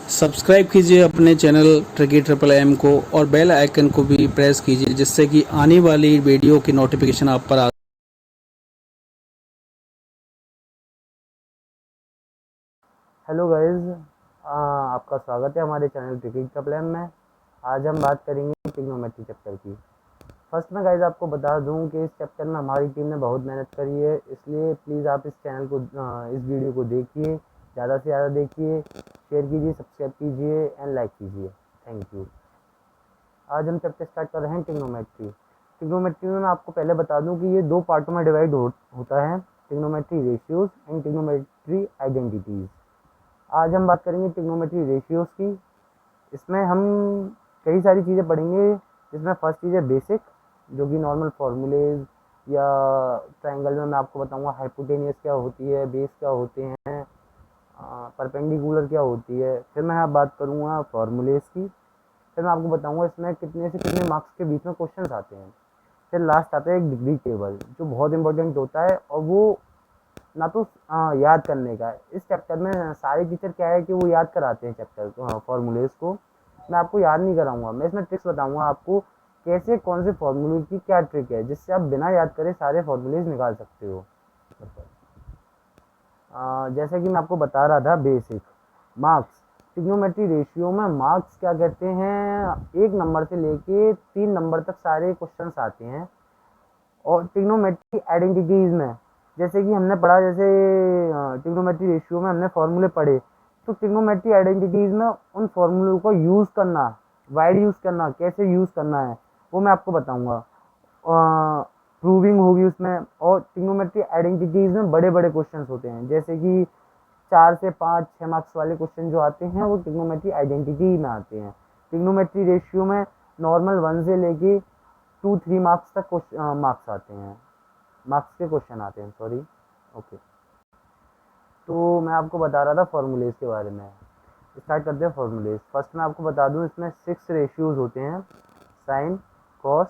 Subscribe कीजिए अपने channel tricky triple M को और बेल आइकन को भी प्रेस कीजिए जिससे कि आने वाली वीडियो की नोटिफिकेशन आप पर आ। हेलो गाइस, आपका स्वागत है हमारे चैनल ट्रिकी ट्रिपल एम में। आज हम बात करेंगे ट्रिग्नोमेट्री चैप्टर की। फर्स्ट में गाइस आपको बता दूं कि इस चैप्टर में हमारी टीम ने बहुत मेहनत करी है, इसलिए प्लीज़ आप इस चैनल को इस वीडियो को देखिए, ज़्यादा से ज़्यादा देखिए, शेयर कीजिए, सब्सक्राइब कीजिए एंड लाइक कीजिए। Thank you. आज हम चैप्टर स्टार्ट कर रहे हैं ट्रिग्नोमेट्री। ट्रिग्नोमेट्री में मैं आपको पहले बता दूं कि ये दो पार्टों में डिवाइड होता है, trigonometry ratios and trigonometry identities. आज हम बात करेंगे ट्रिग्नोमेट्री रेशियोज की। इसमें हम कई सारी चीज़ें पढ़ेंगे, जिसमें फर्स्ट चीज़ है बेसिक, जो कि नॉर्मल फार्मूलेज या ट्रायंगल में मैं आपको बताऊंगा हाइपोटेनियस क्या होती है, बेस क्या होते हैं, परपेंडिकुलर क्या होती है। फिर मैं बात करूंगा फार्मूलेज की। फिर मैं आपको बताऊंगा इसमें कितने से कितने मार्क्स के बीच में क्वेश्चन आते हैं। फिर लास्ट आता है एक डिग्री टेबल, जो बहुत इंपॉर्टेंट होता है, और वो ना तो याद करने का है। इस चैप्टर में सारे टीचर क्या है कि वो याद कराते हैं चैप्टर फॉर्मूलेज को। मैं आपको याद नहीं कराऊंगा, मैं इसमें ट्रिक्स बताऊंगा आपको कैसे कौन से फॉर्मूले की क्या ट्रिक है, जिससे आप बिना याद करे सारे फॉर्मूलेज निकाल सकते हो। जैसे कि मैं आपको बता रहा था बेसिक मार्क्स। ट्रिग्नोमेट्री रेशियो में मार्क्स क्या कहते हैं, 1 नंबर से लेके 3 नंबर तक सारे क्वेश्चंस आते हैं। और ट्रिग्नोमेट्री आइडेंटिटीज़ में जैसे कि हमने पढ़ा, जैसे ट्रिग्नोमेट्री रेशियो में हमने फॉर्मूले पढ़े, तो ट्रिग्नोमेट्री आइडेंटिटीज़ में उन फॉर्मूलों को यूज़ करना, वाइड यूज़ करना, कैसे यूज़ करना है वो मैं आपको बताऊंगा। प्रूविंग होगी उसमें। और ट्रिग्नोमेट्री आइडेंटिटीज़ में बड़े बड़े क्वेश्चंस होते हैं, जैसे कि 4 से 5 6 मार्क्स वाले क्वेश्चन जो आते हैं वो ट्रिग्नोमेट्री आइडेंटिटी में आते हैं। ट्रिग्नोमेट्री रेशियो में नॉर्मल 1 से लेके 2 3 मार्क्स तक मार्क्स आते हैं, मार्क्स के क्वेश्चन आते हैं, सॉरी। ओके, तो मैं आपको बता रहा था फॉर्मूलेज के बारे में। स्टार्ट करते हैं फॉर्मूलेज। फर्स्ट मैं आपको बता दूं, इसमें 6 रेशियोज होते हैं, sine, cos,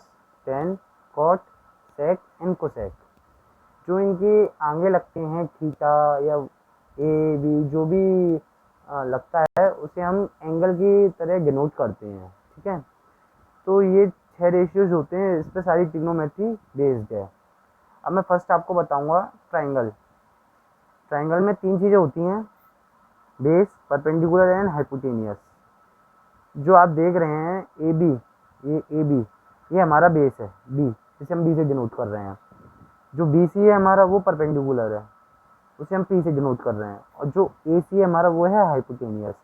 tan, cot, sec and cosec. जो इनके आगे लगते हैं, थीटा या ए बी, जो भी लगता है उसे हम एंगल की तरह डिनोट करते हैं, ठीक है। तो ये 6 रेशियोज होते हैं, इस पर सारी ट्रिग्नोमेट्री बेस्ड है। अब मैं फर्स्ट आपको बताऊंगा ट्रायंगल। ट्रायंगल में 3 चीज़ें होती हैं, बेस, परपेंडिकुलर एंड हाइपोटेनियस। जो आप देख रहे हैं ए बी, ये ए बी, ये हमारा बेस है बी, जिसे हम बी से डिनोट कर रहे हैं। जो बी सी है हमारा, वो परपेंडिकुलर है, उसे हम पी से डिनोट कर रहे हैं। और जो ए सी है हमारा, वो है हाइपोटेनियस।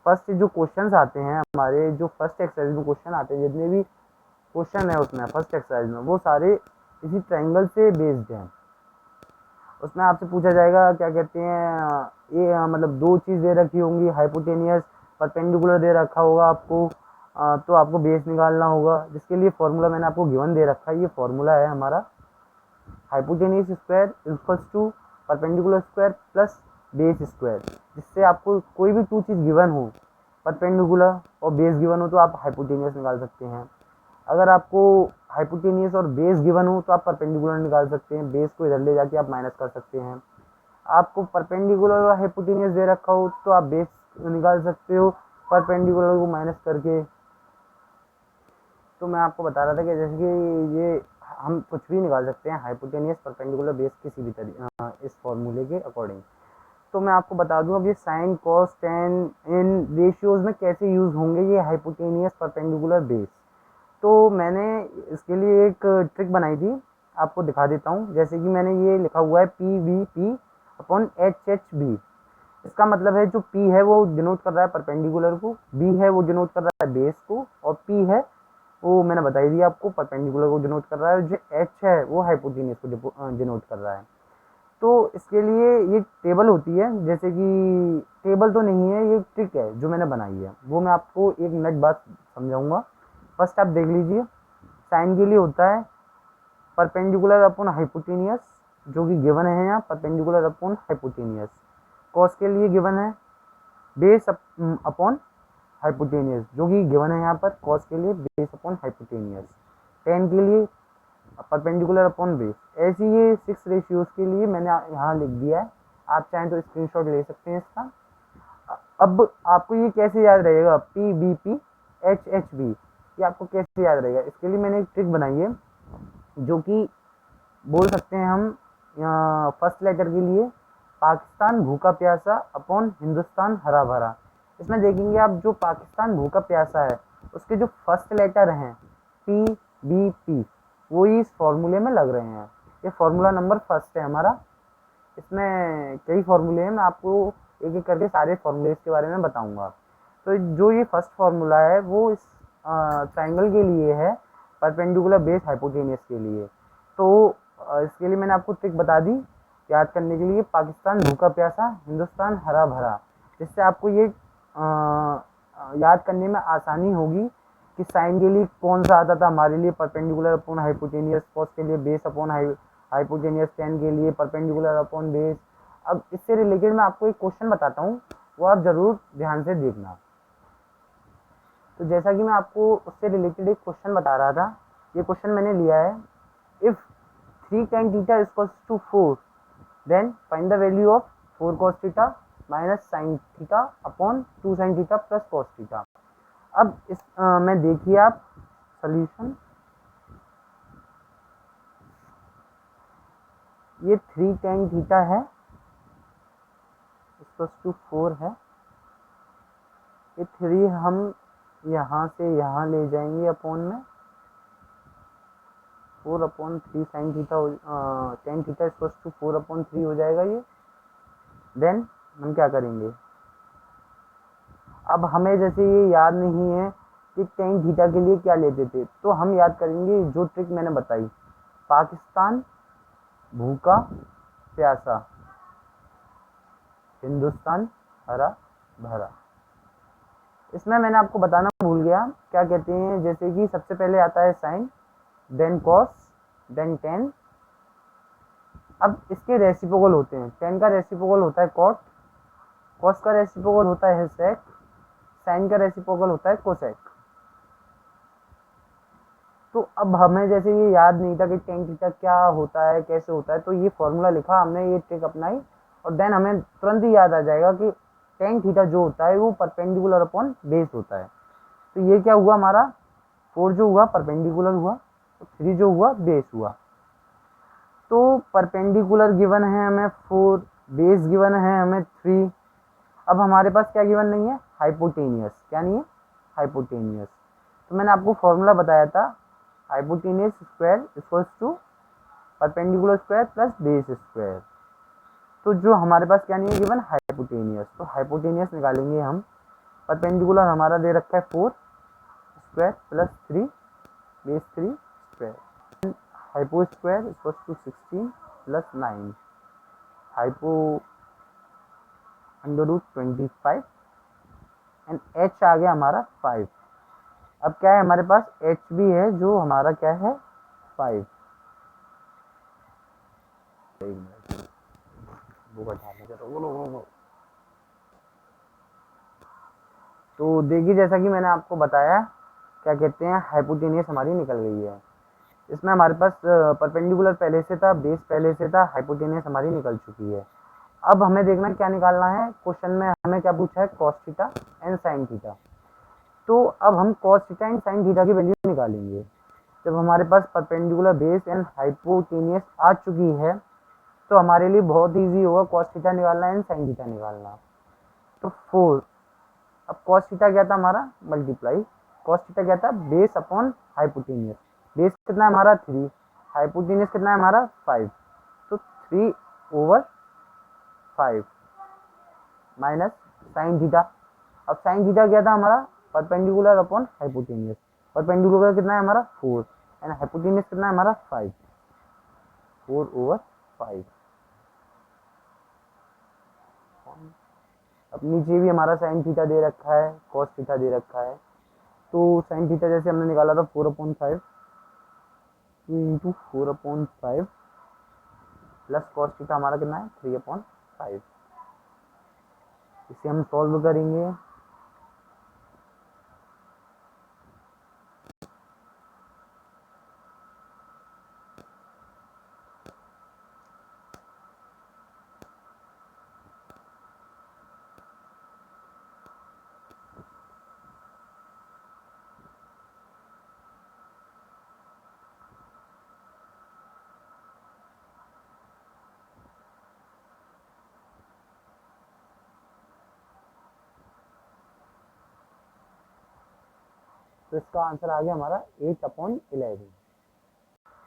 फर्स्ट जो क्वेश्चंस आते हैं हमारे, जो फर्स्ट एक्सरसाइज में क्वेश्चन आते हैं, जितने भी क्वेश्चन है उसमें फर्स्ट एक्सरसाइज में, वो सारे इसी ट्रायंगल से बेस्ड हैं। उसमें आपसे पूछा जाएगा क्या कहते हैं, ये मतलब 2 चीज़ दे रखी होंगी, हाइपोटेनियस, परपेंडिकुलर दे रखा होगा आपको। तो आपको बेस निकालना होगा, जिसके लिए फॉर्मूला मैंने आपको गिवन दे रखा है। ये फॉर्मूला है हमारा, hypotenuse square equals to perpendicular square plus base square. जिससे आपको कोई भी 2 चीज़ गिवन हो, परपेंडिकुलर और बेस गिवन हो, तो आप हाइपोटेनियस निकाल सकते हैं। अगर आपको हाइपोटेनियस और बेस गिवन हो तो आप परपेंडिकुलर निकाल सकते हैं, बेस को इधर ले जाके आप माइनस कर सकते हैं। आपको परपेंडिकुलर और हाइपोटेनियस दे रखा हो तो आप बेस निकाल सकते हो परपेंडिकुलर को माइनस करके। तो मैं आपको बता रहा था कि जैसे कि ये हम कुछ भी निकाल सकते हैं, हाइपोटेनियस, परपेंडिकुलर, बेस, किसी भी तरीके इस फॉर्मूले के अकॉर्डिंग। तो मैं आपको बता दूं अब ये sign, cos, ten in ratios में कैसे यूज़ होंगे, ये हाइपोटेनियस, परपेंडिकुलर, बेस। तो मैंने इसके लिए एक ट्रिक बनाई थी, आपको दिखा देता हूँ। जैसे कि मैंने ये लिखा हुआ है P V P upon H H B. इसका मतलब है जो पी है वो डिनोट कर रहा है परपेंडिकुलर को, बी है वो डिनोट कर रहा है बेस को, और पी है वो मैंने बताई दी आपको परपेंडिकुलर को डिनोट कर रहा है, जो एच है वो हाइपोटेनियस को डिनोट कर रहा है। तो इसके लिए ये टेबल होती है, जैसे कि टेबल तो नहीं है, ये ट्रिक है जो मैंने बनाई है, वो मैं आपको 1 मिनट बाद समझाऊंगा। फर्स्ट आप देख लीजिए, साइन के लिए होता है परपेंडिकुलर अपॉन हाइपोटेनियस, जो कि गिवन है यहाँ, परपेंडिकुलर अपॉन हाइपोटेनियस। कॉस के लिए गिवन है बेस अपॉन हाइपोटेनियस, जो कि गिवन है यहाँ पर, कॉस के लिए बेस अपॉन हाइपोटेनियस। टेन के लिए परपेंडिकुलर अपॉन बेस। ऐसी ये 6 रेशियोज के लिए मैंने यहाँ लिख दिया है, आप चाहें तो स्क्रीनशॉट ले सकते हैं इसका। अब आपको ये कैसे याद रहेगा, P B P H H B, ये आपको कैसे याद रहेगा? इसके लिए मैंने एक ट्रिक बनाई है, जो कि बोल सकते हैं हम फर्स्ट लेटर के लिए पाकिस्तान भूखा प्यासा अपॉन हिंदुस्तान हरा भरा। इसमें देखेंगे आप, जो पाकिस्तान भूखा प्यासा है उसके जो फर्स्ट लेटर हैं पी बी पी, वो ही इस फॉर्मूले में लग रहे हैं। ये फॉर्मूला नंबर फर्स्ट है हमारा। इसमें कई फॉर्मूले हैं, मैं आपको एक एक करके सारे फॉर्मूलेस के बारे में बताऊंगा। तो जो ये फर्स्ट फार्मूला है वो इस ट्राइंगल के लिए है, परपेंडिकुलर बेस हाइपोटेनियस के लिए। तो इसके लिए मैंने आपको ट्रिक बता दी याद करने के लिए, पाकिस्तान भूखा प्यासा हिंदुस्तान हरा भरा, जिससे आपको ये याद करने में आसानी होगी कि साइन के लिए कौन सा आता था हमारे लिए, परपेंडिकुलर अपॉन हाइपोटेनियस, कॉस के लिए बेस अपॉन हाइपोटेनियस, टेन के लिए परपेंडिकुलर अपॉन बेस। अब इससे रिलेटेड मैं आपको एक क्वेश्चन बताता हूँ, वो आप जरूर ध्यान से देखना। तो जैसा कि मैं आपको उससे रिलेटेड एक क्वेश्चन बता रहा था, ये क्वेश्चन मैंने लिया है, if 3 tan theta equals to 4 then find the value of 4 cos theta minus sine theta upon 2 sin theta plus cos theta. अब इस में देखिए आप सॉल्यूशन, ये 3 tan थीटा है इक्वल्स टू 4 है, ये 3 हम यहाँ से यहाँ ले जाएंगे अपॉन में 4 upon 3 sine theta, tan theta equals to 4 upon 3 हो जाएगा ये। देन हम क्या करेंगे, अब हमें जैसे ये याद नहीं है कि टेन थीटा के लिए क्या लेते थे, तो हम याद करेंगे जो ट्रिक मैंने बताई, पाकिस्तान भूखा प्यासा हिंदुस्तान हरा भरा। इसमें मैंने आपको बताना भूल गया, क्या कहते हैं, जैसे कि सबसे पहले आता है sine, then cos, then tan. अब इसके रेसिप्रोकल होते हैं, टेन का रेसिप्रोकल होता है कॉट, कॉस का रेसिप्रोकल होता है सेक, साइन का रेसिप्रोकल होता है कोसेक। तो अब हमें जैसे ये याद नहीं था कि टेन थीटा क्या होता है, कैसे होता है, तो ये फॉर्मूला लिखा हमने, ये ट्रिक अपनाई, और देन हमें तुरंत ही याद आ जाएगा कि टेन थीटा जो होता है वो परपेंडिकुलर अपॉन बेस होता है। तो ये क्या हुआ हमारा, 4 जो हुआ परपेंडिकुलर हुआ, तो 3 जो हुआ बेस हुआ। तो परपेंडिकुलर गिवन है हमें 4, बेस गिवन है हमें 3। अब हमारे पास क्या गिवन नहीं है, हाइपोटेनियस, क्या नहीं है, हाइपोटेनियस। तो मैंने आपको फॉर्मूला बताया था, hypotenuse square equals to perpendicular square plus base square. तो जो हमारे पास क्या नहीं है गिवन, हाइपोटेनियस, तो हाइपोटेनियस निकालेंगे हम। परपेंडिकुलर हमारा दे रखा है 4 square plus 3 base 3 square, hypo square equals to 16 plus 9, hypo under root 25 and H आ गया हमारा 5। अब क्या है हमारे पास, एच भी है जो हमारा क्या है 5। तो देखिए जैसा कि मैंने आपको बताया, क्या कहते हैं, हाइपोटेनियस हमारी निकल गई है। इसमें हमारे पास परपेंडिकुलर पहले से था, बेस पहले से था, हाइपोटेनियस हमारी निकल चुकी है। अब हमें देखना क्या निकालना है, क्वेश्चन में हमें क्या पूछा है, cos theta and sine theta. तो अब हम cos theta and sine theta की वैल्यू निकालेंगे। जब हमारे पास परपेंडिकुलर बेस एंड हाइपोटेनियस आ चुकी है, तो हमारे लिए बहुत ईजी होगा कॉस थीटा निकालना एंड साइन थीटा निकालना। तो 4, अब कॉस थीटा क्या था हमारा, मल्टीप्लाई, कॉस थीटा क्या था, बेस अपॉन हाइपोटेनियस, बेस कितना है हमारा 3, हाइपोटेनियस कितना है हमारा 5, तो 3/5 माइनस साइन थीटा। अब साइन थीटा क्या था हमारा, परपेंडिकुलर अपॉन हाइपोटेनियस, परपेंडिकुलर कितना है हमारा 4 एंड हाइपोटेनियस कितना है हमारा 5, 4/5। अब नीचे भी हमारा साइन थीटा दे रखा है, कॉस थीटा दे रखा है। तो साइन थीटा जैसे हमने निकाला था 4/5 इंटू 4/5 प्लस कॉस थीटा हमारा कितना है 3/5। इसे हम सॉल्व करेंगे। तो इसका आंसर आ गया हमारा 8/11।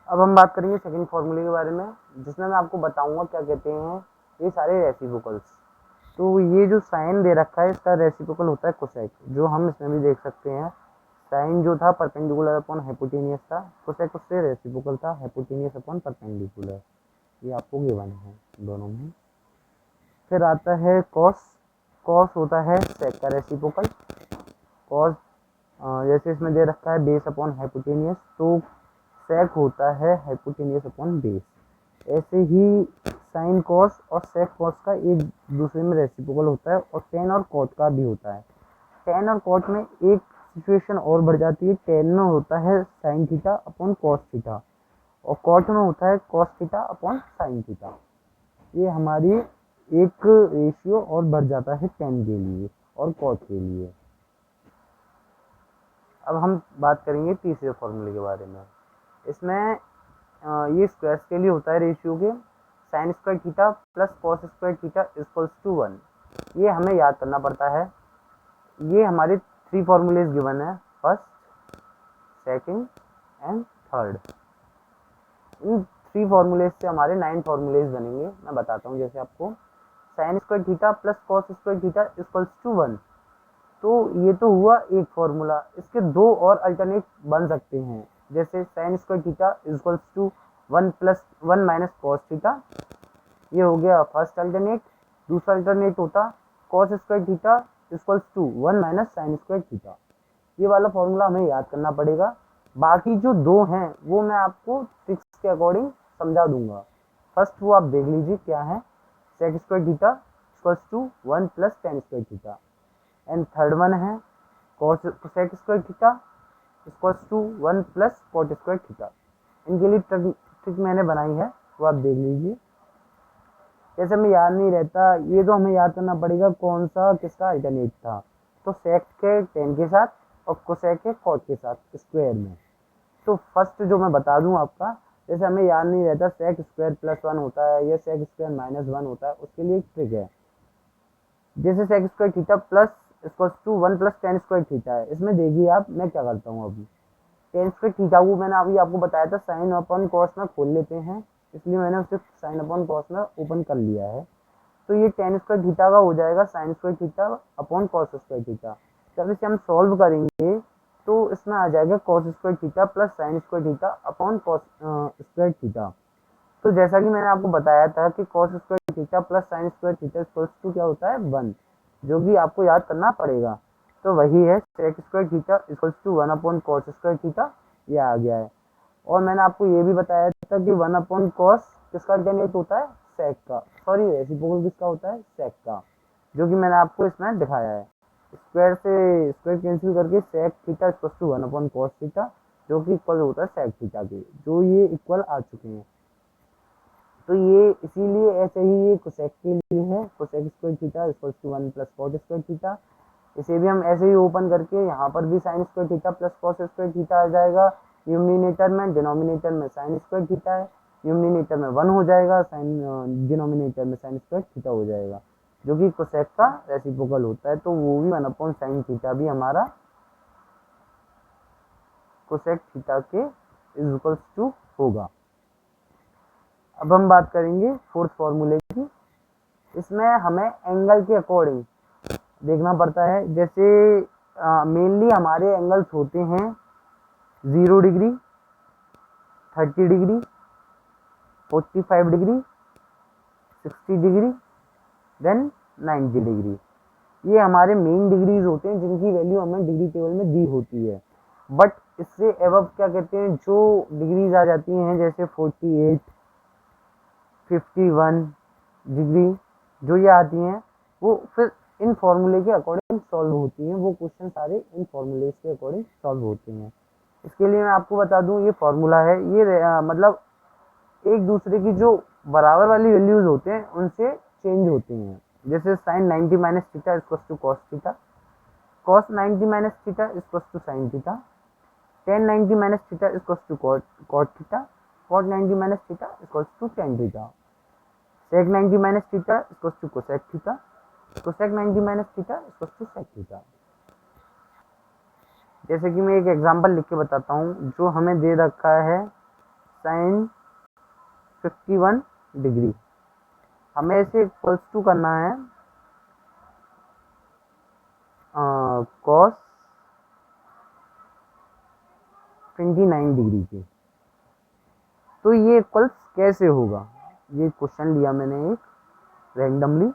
अब हम बात करेंगे सेकंड फॉर्मूले के बारे में, जिसमें मैं आपको बताऊंगा क्या कहते हैं ये सारे रेसिप्रोकल्स। तो ये जो साइन दे रखा है इसका रेसिप्रोकल होता है कोसेक, जो हम इसमें भी देख सकते हैं। साइन जो था परपेंडिकुलर अपॉन हाइपोटेनियस था, कोसेक उससे रेसिप्रोकल था हाइपोटेनियस अपॉन परपेंडिकुलर। ये आपको गिवन है दोनों में। फिर आता है कॉस। कॉस होता है सेक का रेसिप्रोकल। कॉस जैसे इसमें दे रखा है बेस अपॉन हाइपोटेनियस, तो सेक होता है हाइपोटेनियस अपॉन बेस। ऐसे ही साइन कॉस और सेक कॉस का एक दूसरे में रेसिप्रोकल होता है, और टेन और कॉट का भी होता है। टेन और कॉट में एक सिचुएशन और बढ़ जाती है, टेन में होता है sign theta upon cos theta, और कॉट में होता है cos theta upon sine theta. ये हमारी एक रेशियो और बढ़ जाता है टेन के लिए और कॉट के लिए। अब हम बात करेंगे तीसरे फॉर्मूले के बारे में। इसमें ये स्क्वायर्स के लिए होता है रेशियो के, sine square theta plus cos square theta equals to 1। ये हमें याद करना पड़ता है। ये हमारे 3 फॉर्मूलेज गिवन है, first, second and third. In 3 formulas से हमारे 9 फॉर्मूलेज बनेंगे। मैं बताता हूँ जैसे आपको, sine square theta plus cos square theta equals to 1। तो ये तो हुआ एक फॉर्मूला, इसके 2 और अल्टरनेट बन सकते हैं। जैसे sine square theta equals to 1 minus cos theta, ये हो गया फर्स्ट अल्टरनेट। दूसरा अल्टरनेट होता cos square theta equals to 1 minus sine square theta. ये वाला फॉर्मूला हमें याद करना पड़ेगा। बाकी जो 2 हैं वो मैं आपको ट्रिक्स के अकॉर्डिंग समझा दूंगा। फर्स्ट वो आप देख लीजिए क्या है, sec square theta equals to 1 plus tan square theta. And third one है cosec square theta equals to 1 plus cot square theta. इनके लिए ट्रिक मैंने बनाई है, वो आप देख लीजिए। जैसे हमें याद नहीं रहता, ये तो हमें याद करना पड़ेगा कौन सा किसका अल्टरनेट था। तो सेक के टेन के साथ और कोसेक के कॉट के साथ स्क्वायर में। तो फर्स्ट जो मैं बता दूं आपका, जैसे हमें याद नहीं रहता सेक स्क्वायर प्लस 1 होता है या सेक स्क्वायर माइनस 1 होता है, उसके लिए एक ट्रिक है। जैसे sec square theta plus equals to 1 plus tan square theta है, इसमें देखिए आप मैं क्या करता हूँ। अभी टेन स्क्वायर थीटा को मैंने अभी आपको बताया था साइन अपॉन कॉस में खोल लेते हैं, इसलिए मैंने उसे साइन अपॉन कॉस में ओपन कर लिया है। तो ये टेन स्क्वायर थीटा का हो जाएगा sine square theta upon cos square theta. जब इसे हम सॉल्व करेंगे तो इसमें आ जाएगा cos square theta plus sine square theta upon cos square theta. तो जैसा कि मैंने आपको बताया था कि cos square theta plus sine square theta equals to क्या होता है 1, जो कि आपको याद करना पड़ेगा। तो वही है sec square theta equals to 1 upon cos square theta, ये आ गया है। और मैंने आपको ये भी बताया था कि 1 अपॉन कॉस किसका अल्टरनेट होता है, सेक का, सॉरी रेसिप्रोकल किसका होता है, सेक का, जो कि मैंने आपको इसमें दिखाया है। स्क्वायर से स्क्वायर कैंसिल करके sec theta equals to 1 upon cos theta, जो कि इक्वल होता है सेक थीटा के, जो ये इक्वल आ चुके हैं। तो ये इसीलिए ऐसे ही ये कोसेक के लिए है, cosec square theta equals to 1 plus cot square theta. इसे भी हम ऐसे ही ओपन करके यहाँ पर भी sine square theta plus cos square theta आ जाएगा न्यूमिनेटर में, डिनोमिनेटर में साइन स्क्वायर थीटा है, न्यूमिनेटर में 1 हो जाएगा, साइन डिनोमिनेटर में साइन स्क्वायर थीटा हो जाएगा, जो कि कोसेक का रेसिप्रोकल होता है। तो वो भी 1 अपॉन साइन थीटा भी हमारा कोसेक थीटा के इक्वल्स टू होगा। अब हम बात करेंगे फोर्थ फॉर्मूले की। इसमें हमें एंगल के अकॉर्डिंग देखना पड़ता है। जैसे मेनली हमारे एंगल्स होते हैं 0 degree, 30 degree, 45 degree, 60 degree, then 90 degree. ये हमारे मेन डिग्रीज होते हैं जिनकी वैल्यू हमें डिग्री टेबल में दी होती है। बट इससे एबव क्या कहते हैं, जो डिग्रीज आ जाती हैं जैसे 48, 51 डिग्री, जो ये आती हैं वो फिर इन फॉर्मूले के अकॉर्डिंग सॉल्व होती हैं। वो क्वेश्चन सारे इन फॉर्मूले के अकॉर्डिंग सॉल्व होते हैं। इसके लिए मैं आपको बता दूं ये फॉर्मूला है, ये मतलब एक दूसरे की जो बराबर वाली वैल्यूज होते हैं उनसे चेंज होती हैं। जैसे sine 90 minus theta equals to cos theta, cos 90 minus theta equals to sine theta, tan 90 minus theta equals to cot theta, cot 90 minus theta equals to tan theta, sec 90 minus theta equals to cosec theta, cosec 90 minus theta equals to sec theta. जैसे कि मैं एक example लिख के बताता हूँ। जो हमें दे रखा है साइन 51 डिग्री, हमें इसे इक्वल्स टू करना है कॉस 29 डिग्री के। तो ये इक्वल्स कैसे होगा, ये क्वेश्चन लिया मैंने एक रैंडमली।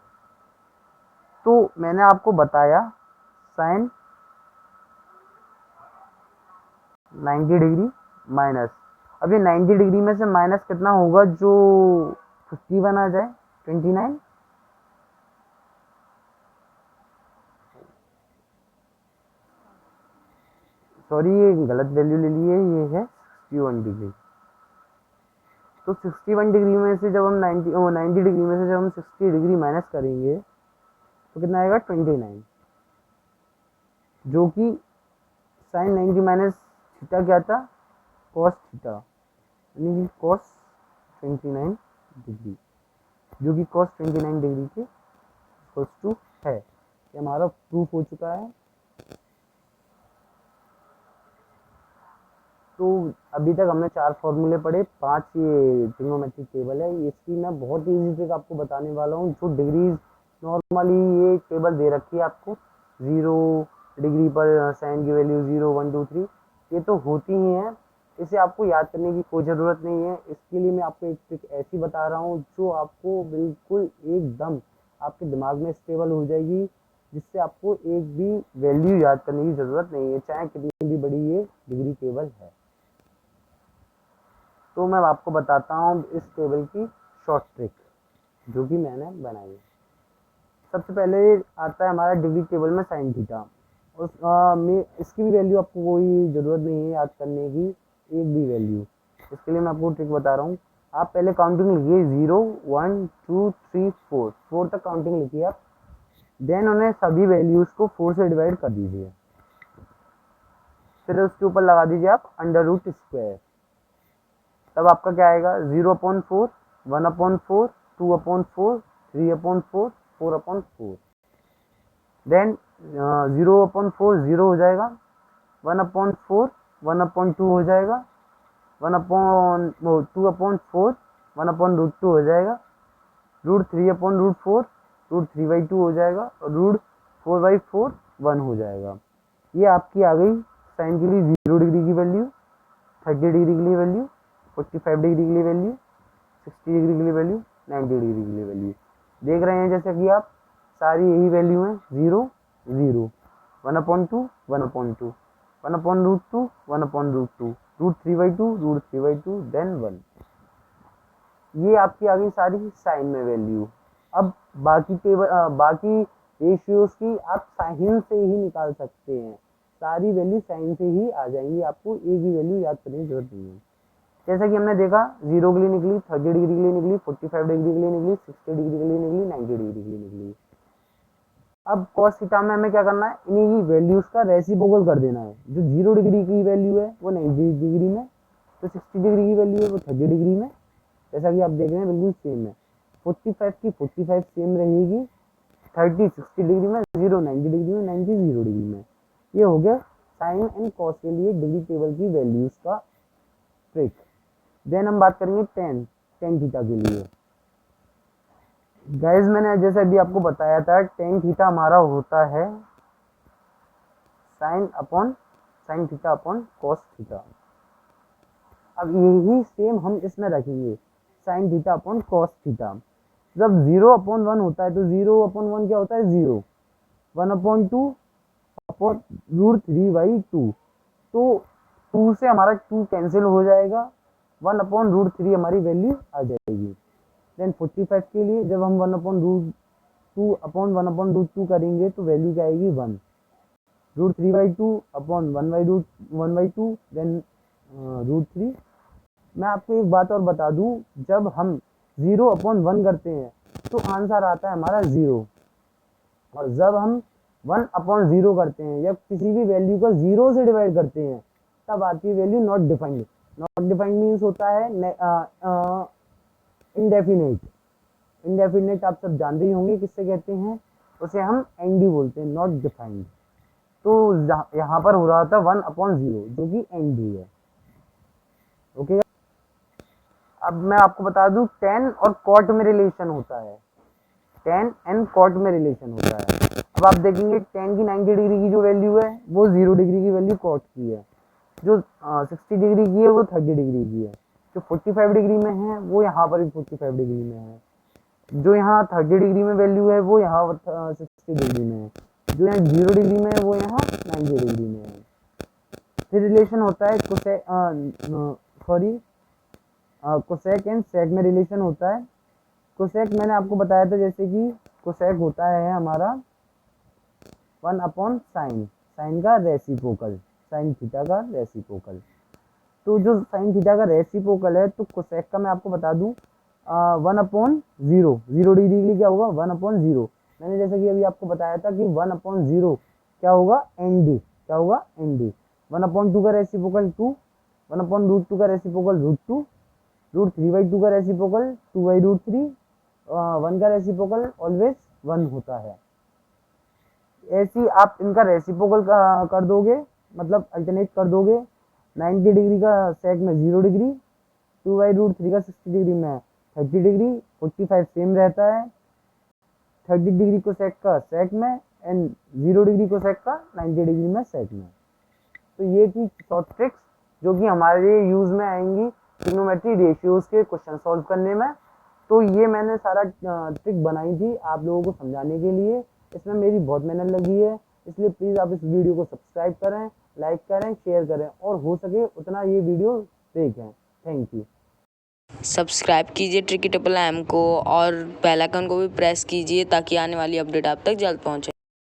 तो मैंने आपको बताया साइन 90 डिग्री माइनस, अब ये 90 डिग्री में से माइनस कितना होगा जो 51 आ जाए, 29। सॉरी ये गलत वैल्यू ले ली है, ये है 61 डिग्री। तो 61 डिग्री में से जब हम 90 डिग्री में से जब हम 60 डिग्री माइनस करेंगे तो कितना आएगा 29, जो कि साइन 90 माइनस थीटा क्या था, कॉस थीटा, यानी कि कॉस 29 डिग्री, जो कि कॉस 29 डिग्री के इक्वल्स टू है। ये हमारा प्रूफ हो चुका है। तो अभी तक हमने 4 फॉर्मूले पढ़े, 5 ये ट्रिग्नोमेट्रिक टेबल है। इसकी मैं बहुत ईजी ट्रिक आपको बताने वाला हूँ। जो डिग्रीज नॉर्मली ये टेबल दे रखी है आपको, 0 डिग्री पर साइन की वैल्यू 0 1 2 3, ये तो होती ही हैं। इसे आपको याद करने की कोई ज़रूरत नहीं है। इसके लिए मैं आपको एक ट्रिक ऐसी बता रहा हूँ जो आपको बिल्कुल एकदम आपके दिमाग में स्टेबल हो जाएगी, जिससे आपको एक भी वैल्यू याद करने की ज़रूरत नहीं है, चाहे कितनी भी बड़ी ये डिग्री टेबल है। तो मैं आपको बताता हूँ इस टेबल की शॉर्ट ट्रिक जो कि मैंने बनाई है। सबसे पहले आता है हमारा डिग्री टेबल में साइन थीटा। में इसकी भी वैल्यू आपको कोई ज़रूरत नहीं है याद करने की, एक भी वैल्यू। इसके लिए मैं आपको ट्रिक बता रहा हूँ। आप पहले काउंटिंग लिखिए 0 1 2 3 4, 4 तक काउंटिंग लिखिए आप। देन उन्हें सभी वैल्यूज़ को 4 से डिवाइड कर दीजिए। फिर उसके ऊपर लगा दीजिए आप अंडर रूट स्क्वायर। तब आपका क्या आएगा 0/4, 1/4, 2/4, 3/4, 4/4। देन 0/4 0 हो जाएगा, 1/4 1/2 हो जाएगा, 2/4 1/√2 हो जाएगा, √3/4 √3/2 हो जाएगा, और √4/4 1 हो जाएगा। ये आपकी आ गई साइन के लिए 0 डिग्री की वैल्यू, 30 डिग्री के लिए वैल्यू, 45 डिग्री के लिए वैल्यू, 60 डिग्री के लिए वैल्यू, 90 डिग्री के लिए वैल्यू। देख रहे हैं जैसे कि आप सारी यही वैल्यू हैं, 0 0, 1/2 1/2, 1/√2 1/√2, √3/2 √3/2, देन 1। ये आपकी आ गई सारी साइन में वैल्यू। अब बाकी टेबल बाकी रेशियोज की आप साइन से ही निकाल सकते हैं। सारी वैल्यू साइन से ही आ जाएंगी, आपको एक भी वैल्यू याद करने की जरूरत नहीं है। जैसा कि हमने देखा 0 के लिए निकली, 30 डिग्री के लिए निकली, 45 डिग्री के लिए निकली, 60 डिग्री के लिए निकली, 90 डिग्री के लिए निकली। अब cos थीटा में हमें क्या करना है, इन्हीं की वैल्यूज का रेसिप्रोकल कर देना है। जो 0 डिग्री की वैल्यू है वो 90 डिग्री में, तो 60 डिग्री की वैल्यू है वो 30 डिग्री में। जैसा कि आप देख रहे हैं बिल्कुल सेम है। 45 की 45 सेम रहेगी, 30 60 डिग्री में, 0 90 डिग्री में, 90 0 डिग्री में। ये हो गया साइन एंड कॉस के लिए डिग्री टेबल की वैल्यूज का ट्रिक। देन हम बात करेंगे टेन थीटा के लिए। गाइज मैंने जैसे अभी आपको बताया था टेन थीटा हमारा होता है sign theta upon cos theta. अब यही सेम हम इसमें रखेंगे, sign theta upon cos theta. जब 0/1 होता है तो 0/1 क्या होता है 0, 1/2 अपॉन √3/2, तो 2 से हमारा 2 कैंसिल हो जाएगा, 1/√3 हमारी वैल्यू आ जाएगी। देन 45 के लिए जब हम 1/√2 अपॉन 1/√2 करेंगे तो वैल्यू क्या आएगी 1, √3/2 अपॉन 1/2, देन √3। मैं आपको एक बात और बता दूं, जब हम 0/1 करते हैं तो आंसर आता है हमारा 0, और जब हम 1/0 करते हैं या किसी भी वैल्यू को 0 से डिवाइड करते हैं तब आती है value not defined. Not defined means होता है इनडेफिनेट। इनडेफिनेट आप सब जानते ही होंगे किससे कहते हैं, उसे हम एनडी बोलते हैं, नॉट डिफाइंड। तो यहाँ पर हो रहा था 1/0 जो कि एन डी है। ओके, अब मैं आपको बता दूं tan और cot में रिलेशन होता है, tan एंड cot में रिलेशन होता है। अब आप देखेंगे tan की 90 डिग्री की जो वैल्यू है वो 0 डिग्री की वैल्यू cot की है, जो 60 डिग्री की है वो 30 डिग्री की है, जो 45 डिग्री में है वो यहाँ पर भी 45 डिग्री में है, जो यहाँ 30 डिग्री में वैल्यू है वो यहाँ 60 डिग्री में है, जो यहाँ 0 डिग्री में है वो यहाँ 90 डिग्री में है। फिर रिलेशन होता है कोसेक एंड सेक में रिलेशन होता है। कोसेक मैंने आपको बताया था, जैसे कि कोसेक होता है हमारा 1/sin, साइन का रेसिप्रोकल, साइन थीटा का रेसिप्रोकल। तो जो साइन थीटा का रेसिप्रोकल है, तो कोसेक का मैं आपको बता दूं 1/0, 0 डिग्री के लिए क्या होगा 1/0। मैंने जैसे कि अभी आपको बताया था कि 1/0 क्या होगा एन डी, क्या होगा एन डी। 1/2 का रेसिप्रोकल 2, 1/√2 का रेसिप्रोकल √2, √3/2 का रेसिप्रोकल 2/√3, 1 का रेसिप्रोकल ऑलवेज 1 होता है। ऐसी आप इनका रेसिप्रोकल कर दोगे, मतलब अल्टरनेट कर दोगे। 90 डिग्री का सेक में 0 डिग्री, 2/√3 का 60 डिग्री में 30 डिग्री, 45 सेम रहता है, 30 डिग्री को सेक का सेक में एंड 0 डिग्री को सेक का 90 डिग्री में सेक में। तो ये थी शॉर्ट ट्रिक्स जो कि हमारे यूज़ में आएंगी ट्रिग्नोमेट्री रेशियोज़ के क्वेश्चन सॉल्व करने में। तो ये मैंने सारा ट्रिक बनाई थी आप लोगों को समझाने के लिए। इसमें मेरी बहुत मेहनत लगी है, इसलिए प्लीज़ आप इस वीडियो को सब्सक्राइब करें, लाइक करें, शेयर करें और हो सके उतना ये वीडियो देखें। Thank you. सब्सक्राइब कीजिए ट्रिकी ट्रिपल एम को और बेल आइकन को भी प्रेस कीजिए ताकि आने वाली अपडेट आप तक जल्द पहुंचे।